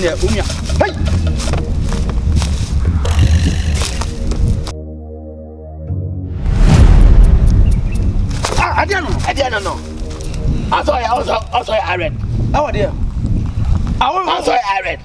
ene umia hey Adiano no. I saw I read. How are you? I saw I read.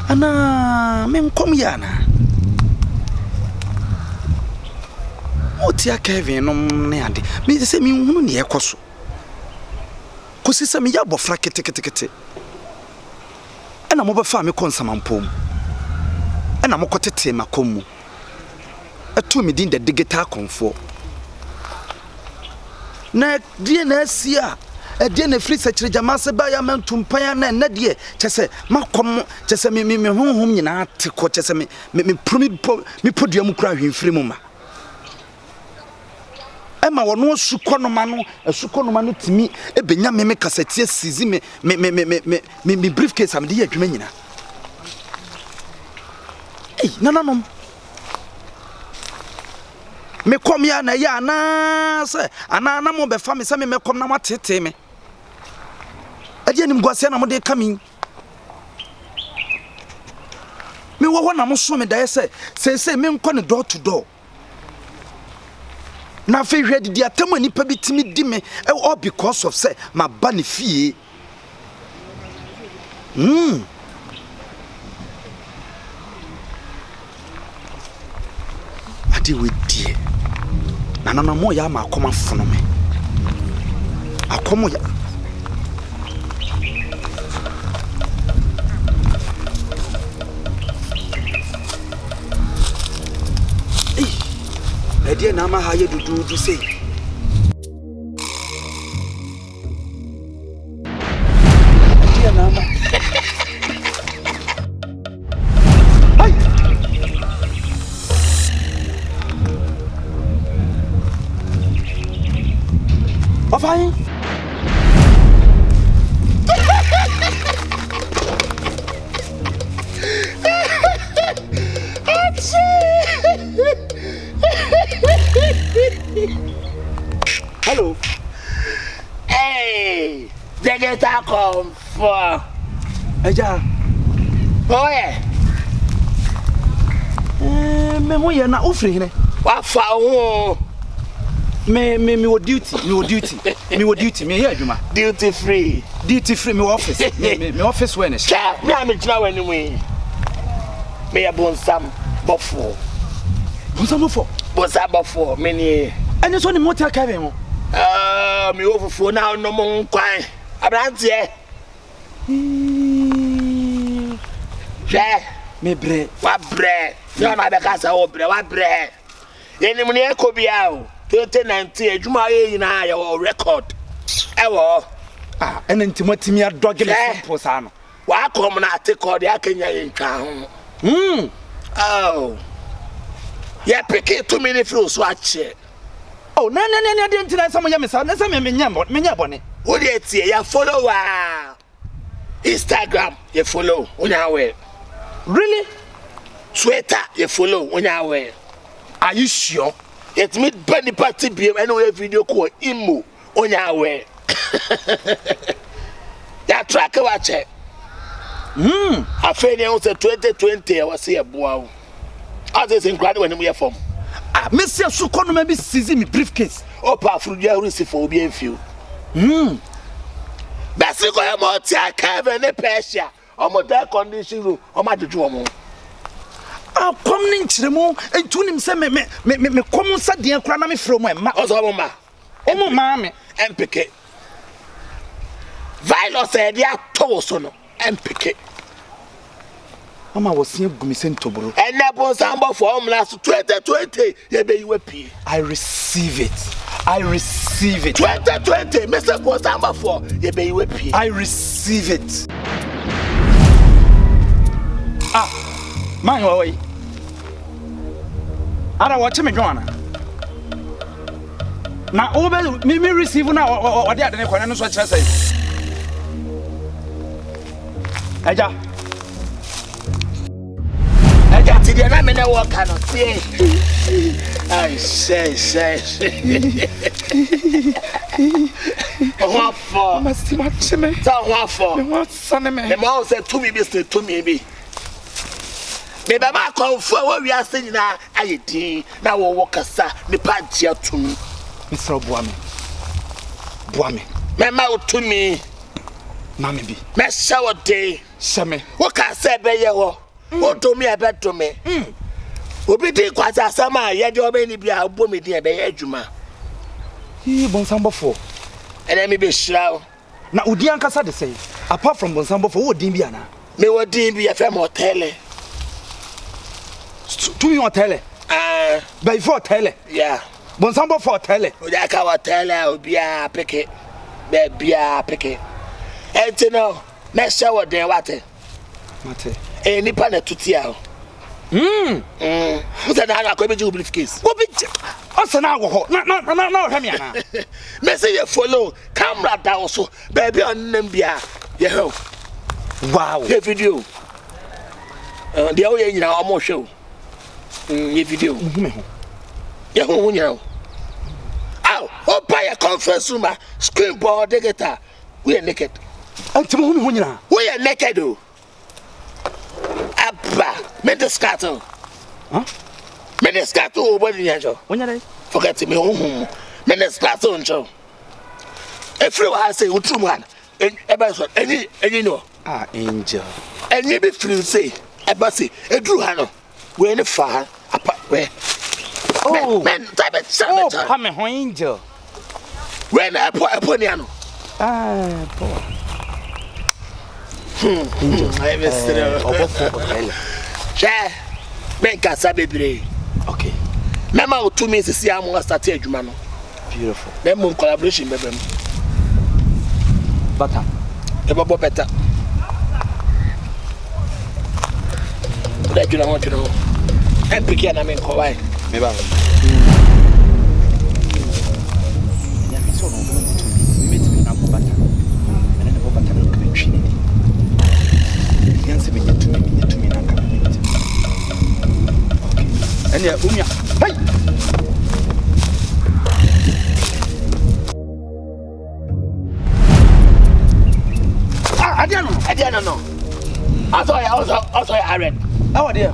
Ana men kom yana Otia Kevin no ne ade me se me hunu ne ekoso kosi se me ya bofra kete ena mo befa me konsamampom ena mo kotete makomu eto me din the digital Komfo na die na asia edie na free search jamase ba ya mantumpan na de chese makom chese me honhom nyina ateko chese me podua mu kura hwemfiri mu ma ema wono sukonoma no timi ebenya me kasete sizi me briefcase am de ya adwuma nyina nananom me kom ya na ya na se ana mo be fa me se me kom na matete me ade anim guase na mo de kami me wo ho na mo so me da se me nko ne door to door na fe hwe didi atam anipa bitimi di me all because of say ma ba ne fie ade we die na mo ya ma akoma fono me akomo ya ede na ma ha ye dudu sei ede na ma ai Fine. Hello. Hey, they get a Komfo. Eja. Oh yeah. Me mo ye na ofri hene. Wa fa ho. Me wo duty me here adwuma Duty free me office me office when is me am jina wani mu me ya bonsam bofo me ni ene so ni motor Kevin mo me ofofo na no mo nkwan abrante me bre wa bre no na be ka sa wo bre wa bre yeni mu ne ekobia o 2019 adwuma ye nyina ya wo record ewo ene ntimotimi adoge me simple sa no wa kom na atekod ya kenya ye ntwa ho oh ya peke 2 minutes fro so ache oh na de ntina sam ya me sa na sam me nya bone wo de tie ya follow wa Instagram ye follow onya we really Twitter ye follow onya we are you sure it meet Benny party BM anyway video call imo onya we ya track watch afeni on say 2020 was here boa as is incredible when we form Messi so kono ma bi sizi mi briefcase opa frudia receive for obi enfio basi ko e mo ti aka ne Persia omo da condition room omo adojo omo kom ni nchiremu entunim se me kom sa de kura na me fro mo ma omo ma me empeke violence e dia to so no empeke mama wosie gumise ntoboro enebo sambo for last 2020 ye be you pie I receive it 2020 Mr. Sambo for ye be you pie I receive it Man away. I don't watch me Joanna. Now over me receive now or the other one so say. Aja. Aja ti dey na me na work no see. I say. What for? Must match me. So what for? Me want son me. The man say to me be say to me be. Me baba Komfo we wi ase nyina ayedin na wo wokasa me pa gia to me. Mr. Boame. Me ma to me. Mami bi. Me shower day. Shame. What can say be ye wo? Wo to me e be to me. Obi dey kwasa asama ye de obe ni bia obo me din e be ye adwuma. Yi bonsambo fo. Ene me be shirawo. Na odi ankasa de say apart from bonsambo fo wo din bia na. Me wo din bia fe mo Oteele. To me Oteele. By for Oteele. Yeah. Bonsambo for Oteele. O ja ka Oteele obi a peke. Be bia peke. Enti no, me shower den wate. Mate. Nipa na tutia o. Usa na na ko be ju briefcase. Go be osana wo ho. Na hwe me ana. Me say you follow camera down so baby on nem bia. Ye ho. Wow. Ye video. Dia o ye nyina o mo hwe o. Ye video. Me ho. Ye ho nyina o. Ow, o buy a conference room, screen board digita. We are naked. Anti mo ho nyina. We are naked o. Abba, me the scatter. Huh? Me the scatter o body nyanjo. Wonya dai. Forget me ho. Me the scatter ncho. Everyone say utrum one. Eba so any no. Ah, angel. Any be free say. Eba say edru ha no. We any far apa we. Oh, men type it. Oh, come on, angel. When I put no. Ah, boy. I miss it. Share. Make us a baby. Okay. Mama 2 means to see how much start adwuma no. Beautiful. Then mon collaboration baby. Better. Eba better. That you know. And pick na me ko why. Me ba. Ya me so no go to. Me meet me na go better. And then go better no come twi ni. Yanse me to me na come meet. Okay. And ya umya. Hey. Ah, Adiano no. I saw I read. How there?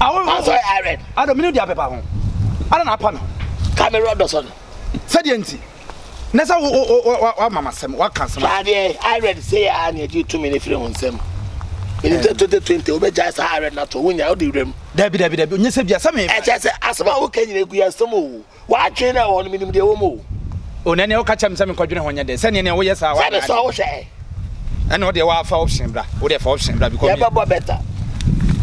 I saw I read. I don't mean the paper home. I don't know panel. Camera Dawson. Said the auntie. Nessa what mama sem what can some. I read say I need you 2 minutes free on sem. In 2020 we just I read not to win out the room. Debbie. You said yes, me. I just ask about who can you go some more. What train on minimum the woman. Oh, Nanny, I'll catch him some question when you're there. Sending away, yes, I saw say. I know they were for option, bra. Or they're for option, bra. Because you have better.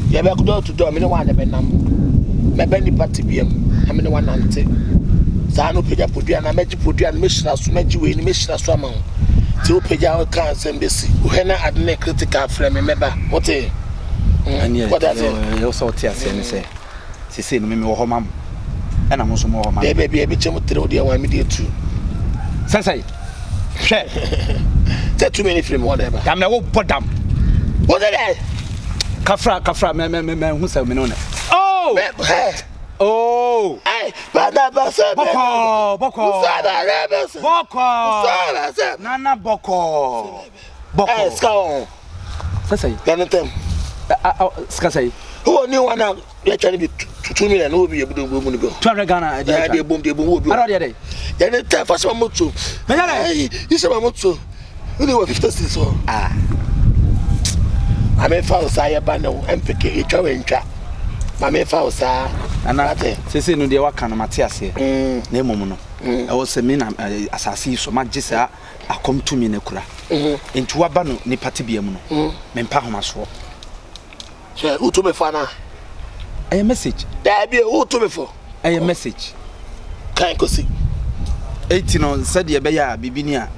You have door to door. I mean, one of them. My bendy party be I mean, 190. Sano Pija put you and I met you put you and mission as to make you in mission as someone. To Pija cancer embassy. When I had a critical frame, remember what a what I said. You also tears and say, she said, me more home. And I'm also more. Baby, a bit of the one media too. Sensei. Share. Say too many film, whatever. I'm not put them. What are they? Kafra, me, who said me on it. Oh! Hey, Boko! Nana Boko! Hey, Scow. Sensei. Anything. Skasei. Who knew one now? You're trying to be 2 million, who will be able to go. 200 Ghana, they boom. I don't get it. Then it's time for some motu. Hey, you said, Mamoto. You were 56 or I may found Saya Bano and pick each other in trap. I may found Sa and I say, no, dear, what kind of Matthias here? Name Mono. I was a mean as I see so much. Just I come to me, Nekura. Into a bano, Nipatibiamuno. Men Pahamaswa. Who to me for now? A message. There be a who to me for a message. Can't go see 18 on said the Baya Bibinia.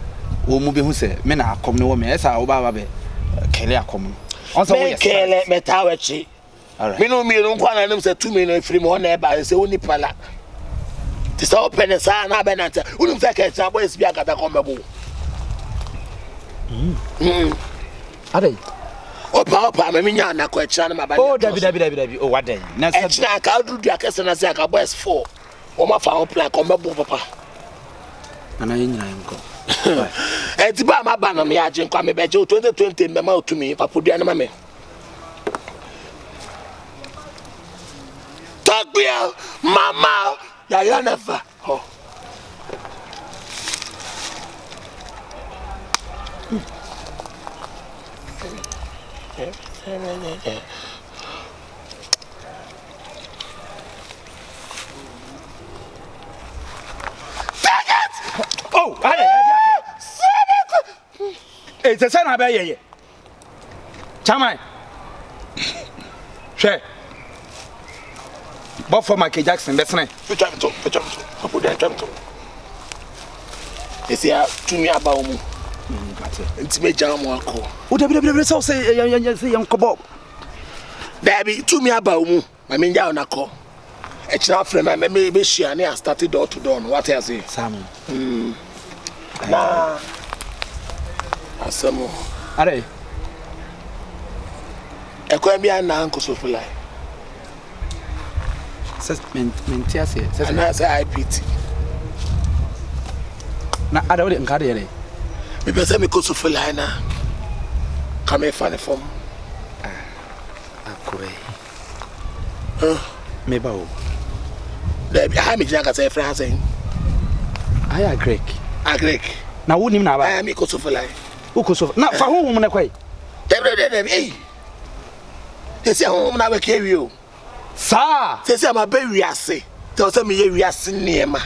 O Mubi who said, Men are come no woman, as our Baba Kelly are common. Also, Kele Metawachi. Alright. Me no nkwa na say 2 million free me on e ba say oni pala. Ti say open sa na be na say unu say ka cha boys bi akata komebo. Ade. Opa me nya na kwa cha na ma ba. Oh dabi. Oh what then? Na say na ka du du akese na say ka boys 4. O ma fa on plan komebo papa. Ana nyina nko. Enti ba ma ba na me age nkwa me be je 2020 me ma otumi papa dua na ma me. Tagbia mama ya never. Oh. Oh, it's a son of a ye. Chamai. Share. Bob for Michael Jackson, that's right. Which I'm to. I put that jump to. It's here to me about me. It's me jam one call. Oh, the so say Uncle Bob. There be to me about me. I mean, down a call. It's not friend, I may be she and I started door to door. What I say? Sam. Nah. Asamo. Are I call me an uncle so fly. Mentias here. And I say IPT. Na ada wole nkade yere. Me pese me ko so fly na. Come here find form. Akoi. Me ba o. There be how me janga say friend saying. I agree. Na wo nim na ba. I me ko so fly. Wo ko so. Na fa ho hom na kwai. There eh. They say home na we carry you. Sir. Say am ba wiase. Tell say me ye wiase niema.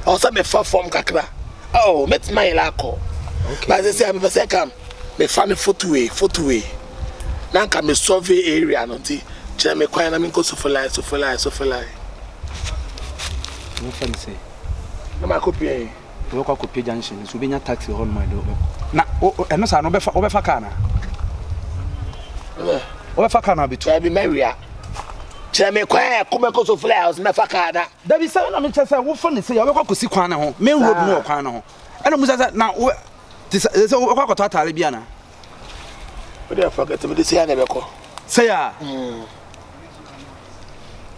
O say me fa form kakra. Oh, met my lako. Okay. But they say am say come. Me fa me photo way. Na ka me survey area no ti. Che me kwan na me go so for lie. Wo fa ni say. Na ma copy eh. Wo kwa copy junction so be nya taxi hall my do. Na eno sa no be fa car na. Wo be fa car na bitu. Che be Maria. Che me kwan come go so fly house me fa car na. Da bi say na me che say wo fa ni say wo kwa kosi kwan na ho. Me road no kwan na ho. Eno musa say na wo say wo kwa kwato atare bia na. What do I forget me this year never call. Say ya.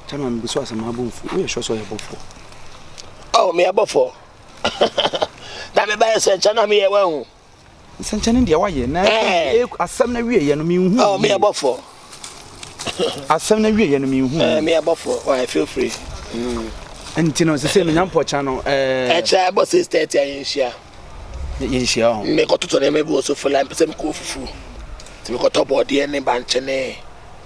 Chama me so asema abunfu. Wo ye sure so ye bofo. Oh, me abofo. Na me buy say chana me ye wan. Sanchane dia wa ye na asem na wie ye no me hu. Oh, me abofo. Asem na wie ye no me hu. Me abofo. Why feel free. Enti no se no nyampo cha no cha boss is 30 ayen hia. Ye hia ho. Me ko toto na me bi so full am pese me ko fufu. Ti me ko to body ne ba nche ne.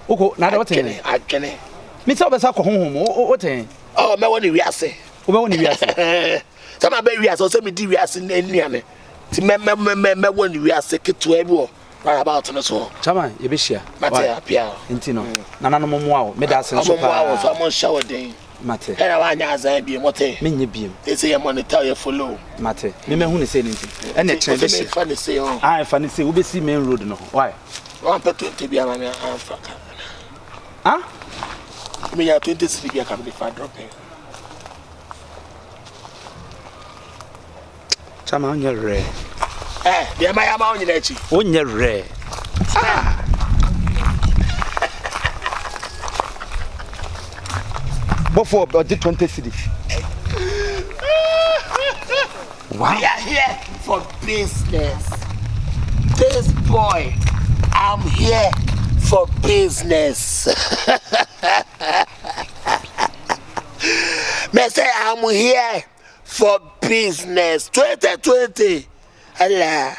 Oko na da woten. Adwene. Me se obesa ko honhom woten. Oh, me woni wiase. Wo be woni wiase. Sama be wiase, so me di wiase na anuane. Ti me woni wiase keto bi wo. Right about no so. Chama ye be hia. Mate apia. Enti no. Na no mo a wo me da sen so pa. Mo so mo shower den. Mate. Era wa nya azan bi mote. Me nye biem. They say you monitor you follow. Mate. Me hu ne say nti. E na trend be hia. Fa ne say on. Ah, fa ne say wo be see main road no. Why? One per 20 bi ama me Africa. Ah? Me ya 23 bi aka be fa dropping. Chama onye re. Dia ma ya ma onye na chi. Onye re. Before the 20 city. Wow. We are here for business. This boy, I'm here for business. Me say I'm here for business. 2020. Allah.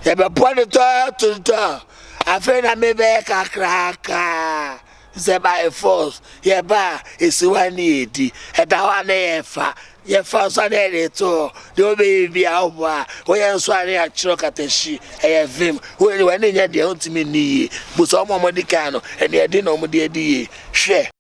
You be born to I feel na me be kakraka. Say by force. Yeah, ba is one need. And that one fa. Ye fa so na dey to. Do be awa. O ye so ani a chiro kateshi. E vim. We nya de ontimi ni. Bu so mo di kan no. E dey no mo dey di. Hwe.